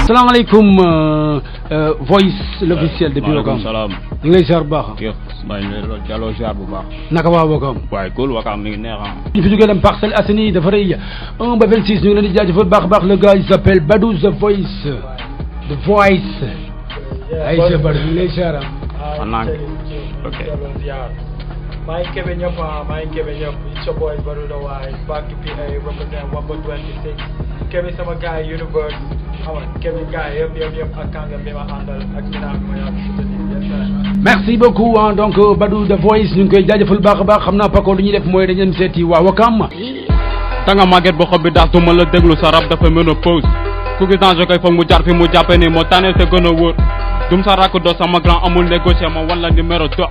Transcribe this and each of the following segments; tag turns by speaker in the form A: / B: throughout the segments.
A: salaamaaleykum Voice l'officiel depuis Wakam.
B: salaam.
A: ñu ngi lay ziar bu baax.
B: kii maa ngi lay jàlloo ziar bu baax.
A: naka waa Wakam.
B: waaye cool Wakam mi ngi neex ah.
A: ñu fi jógee dem Parcelles Assainies dafa rëy 1 ba 26 ñu ngi leen di jaajëfal baax a baax le gars il s'appelle Badou The Voice. The Voice. ay sa Badou ñu ngi lay ziar
B: xanaa ok.
C: maa ngi kebe ñëpp maa ngi kebe ñëpp it's your boy Badou The Voice back to PA represent 1.26 kebe sama gars yi Universe xam nga kebe gars yëpp ak kàngam bi ma àndal ak dinaa bi ma yàgg.
A: merci beaucoup donc Badou The Voice ñu ngi koy jaajëfal baax a baax xam naa Paco lu ñuy def mooy dañu leen seeti waa Wakam.
B: tanga màgget ba xob bi daas du ma la déglu sa rab dafa mën a pause ku gis danger koy foog mu jar fi mu jàppe ni moo tànnee te gën a wóor dum sa rakk do sama grand amul négocier ma wan la numéro do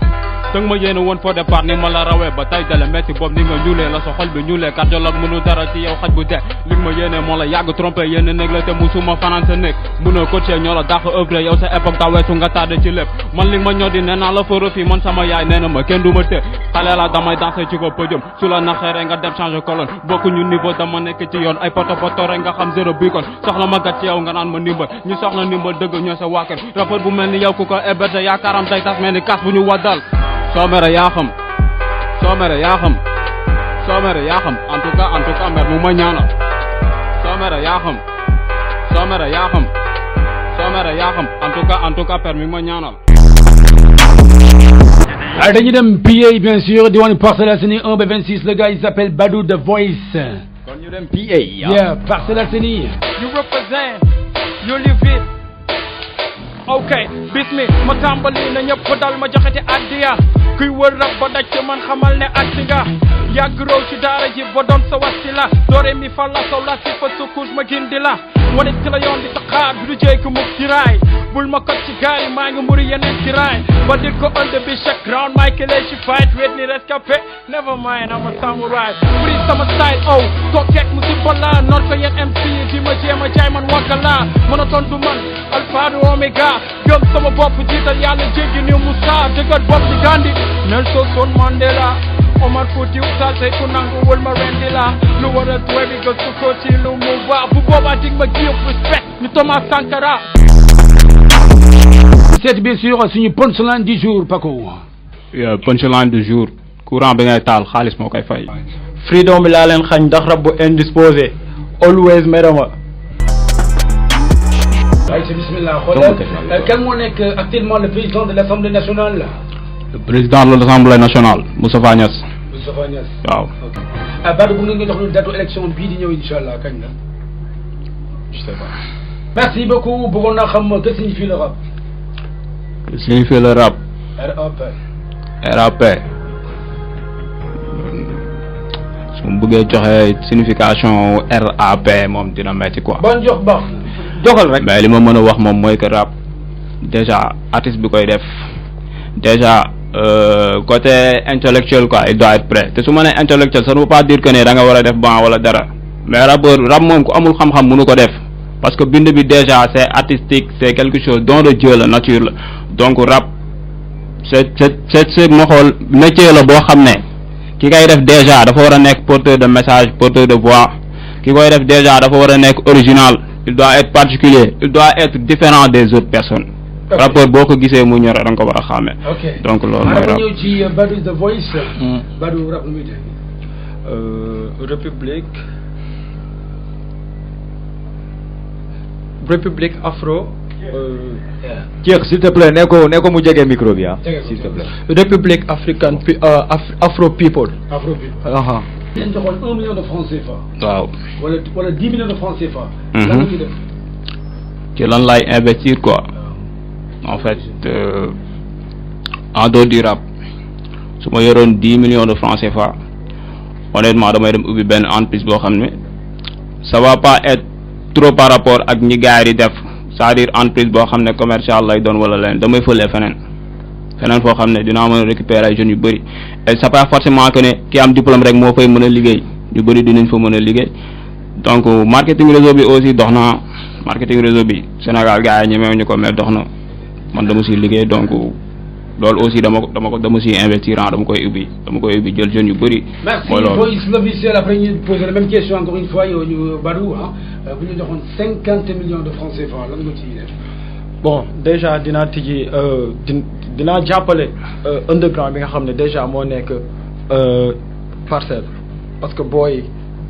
B: danga ma yéene woon faux départ ni ma la rawee ba tay dale metti boobu ni nga ñuulee la sa xol bi ñuulee cardiologue mënu dara ci yow xaj bu dee li ma yéene moo la yàgg trompé yéene néeg la te musuma fanaan sa néeg mënoo coaché ñoo la dàq œuvre yow sa époque ta weesu nga tardé ci lépp man li ma ñoo di nee naa la fa refi man sama yaay nee na ma kenn du ma té xale la damay dansé ci ko pëjëm su la naxeere nga dem changé colonne bokku ñu niveau dama nekk ci yoon ay poto poto rek nga xam zéro bi kon soxla ma gat ci yow nga naan ma ndimbal ñu soxla ndimbal dëgg ñoo sa waa kër rapport bu mel ni yow ku ko hébergé yaakaaram tay tas mel ni kas bu ñu waddal soo mere yaa xam soo mere yaa xam soo mere yaa xam en tout cas mer mu ma ñaanal soo mere yaa xam soo mere yaa xam soo mere yaa xam en tout cas per mi ma ñaanal.
A: alors dañuy dem PA bien sûr di wane Parcelles Assainies 1 ba 26 le gars il s'appelle Badou The Voice.
B: kon ñu dem PA.
A: yeah Parcelles Assainies.
C: You represent you live it. ok bismi ma tàmbali na ñëpp dal ma joxe ci addiya kuy wër rab ba daj man xamal ne addi nga yàgg row ci daara ji ba doon sa wasila doore mi fa la saw la si fa sukkuus ma gindi la wane ci la yoon di saxaar bi du jéeg mukk ci raay bul ma kot ci gaar yi maa ngi mburi yeneen ci raay ba dir ko ënd bi chaque round may kelee ci fight wet ni rescapé never mind I'm a samurai buri sama style oh tokkeek musiba la noot ko yeen MC di ma jéem a jaay man wakka la mën a tontu man alpha du omega gëm sama bopp jiital yàlla jéggi ni Moussa dëggat bopp di Gandhi Nelson Mandela Omar Foutiou Tall tey ku nangu wël ma rendi la lu waral tuwe bi gëstu ko ci lu mu baax bu boobaa dig ma give respect ni Thomas Sankara.
A: c'est bien sûr suñu punchline du jour Paco.
B: punchline du jour courant bi ngay taal xaalis moo koy fay.
C: freedom bi laa leen xañ ndax rab bu indisposé always merama.
A: waaye c'est bismillah xoolal kan moo nekk actuellement le président de l'Assemblée nationale.
B: le président de l'Assemblée nationale Moustapha Niasse.
A: Moustapha Niasse.
B: waaw.
A: Badou bu nga jox ñu date élection bii di ñëw incha allah kañ la.
B: je sais pas.
A: merci beaucoup bëggoon naa xam que signifie le rap.
B: que signifie le rap.
A: RAP.
B: RAP. su ma bëggee joxe signification RAP moom dina metti quoi.
A: bon jox baax.
B: joxal rek. mais li ma mën a wax moom mooy que rap déjà artiste bi koy def déjà côté intellectuel quoi il doit être prêt te su ma nee intellectuel ça ne veut pas dire que ne da nga war a def ban wala dara mais rappeur rap moom ku amul xam-xam mënu ko def parce que bind bi déjà c'est artistique c'est quelque chose don de Dieu la nature la donc rap c'est ma xool métier la boo xam ne ki koy def déjà dafa war a nekk porteur de message porteur de voix ki koy def déjà dafa war a nekk original il doit être particulier il doit être différent des autres personnes. rapport boo ko gisee mu ñor da nga ko war a xàmme.
A: ok
B: donc loolu mooy rap
A: ñëw ci Badou The Voice. Badou rap lu muy def.
C: République afro.
D: Cheikh s'il te plaît ne ko mu jege micro bi s'il te plaît.
C: République africaine afro people.
A: Afro people. leen joxoon 1 million de francs CFA.
B: waaw.
A: wala 10 millions de francs CFA. lan la ñuy def.
B: ci lan lay investir quoi. en fait en dehors du rap su ma yoroon 10 millions de francs CFA honnêtement damay dem ubbi benn entreprise boo xam ne ça va pas être trop par rapport ak ñi gars yi di def c'est-à-dire entreprise boo xam ne commercial lay doon wala leen damay fëlee feneen foo xam ne dinaa mën a récupérer ay jeunes yu bëri et c'est pas forcément que ne ki am diplôme rek moo fay mën a liggéey ñu bëri dinañ fa mën a liggéey donc marketing réseau bi aussi dox na marketing réseau bi Sénégal gars yi ñemewuñu ko mais dox na man dama siy liggéey donc loolu aussi dama siy investir dama koy ubbi jël jeunes yu bëri.
A: merci
B: mooy loolu
A: Voice l'officiel. Après ñu poser la même question encore une fois yow ñu Badou bu ñu joxoon 50 millions de francs CFA lan nga ciy def.
C: bon déjà dinaa tijji dinaa jàppale underground bi nga xam ne déjà moo nekk Parcelles parce que booy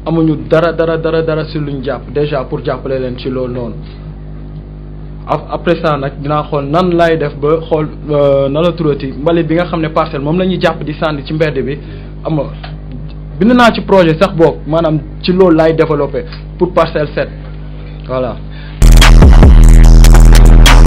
C: amuñu dara si luñ jàpp déjà pour jàppale leen ci loolu noonu après ça nag dinaa xool nan lay def ba xool na la turati mbalit bi nga xam ne Parcelles moom la ñuy jàpp di sànni ci mbedd bi am na bind naa ci projet sax boog maanaam ci loolu laay développé pour Parcelles 7 voilà.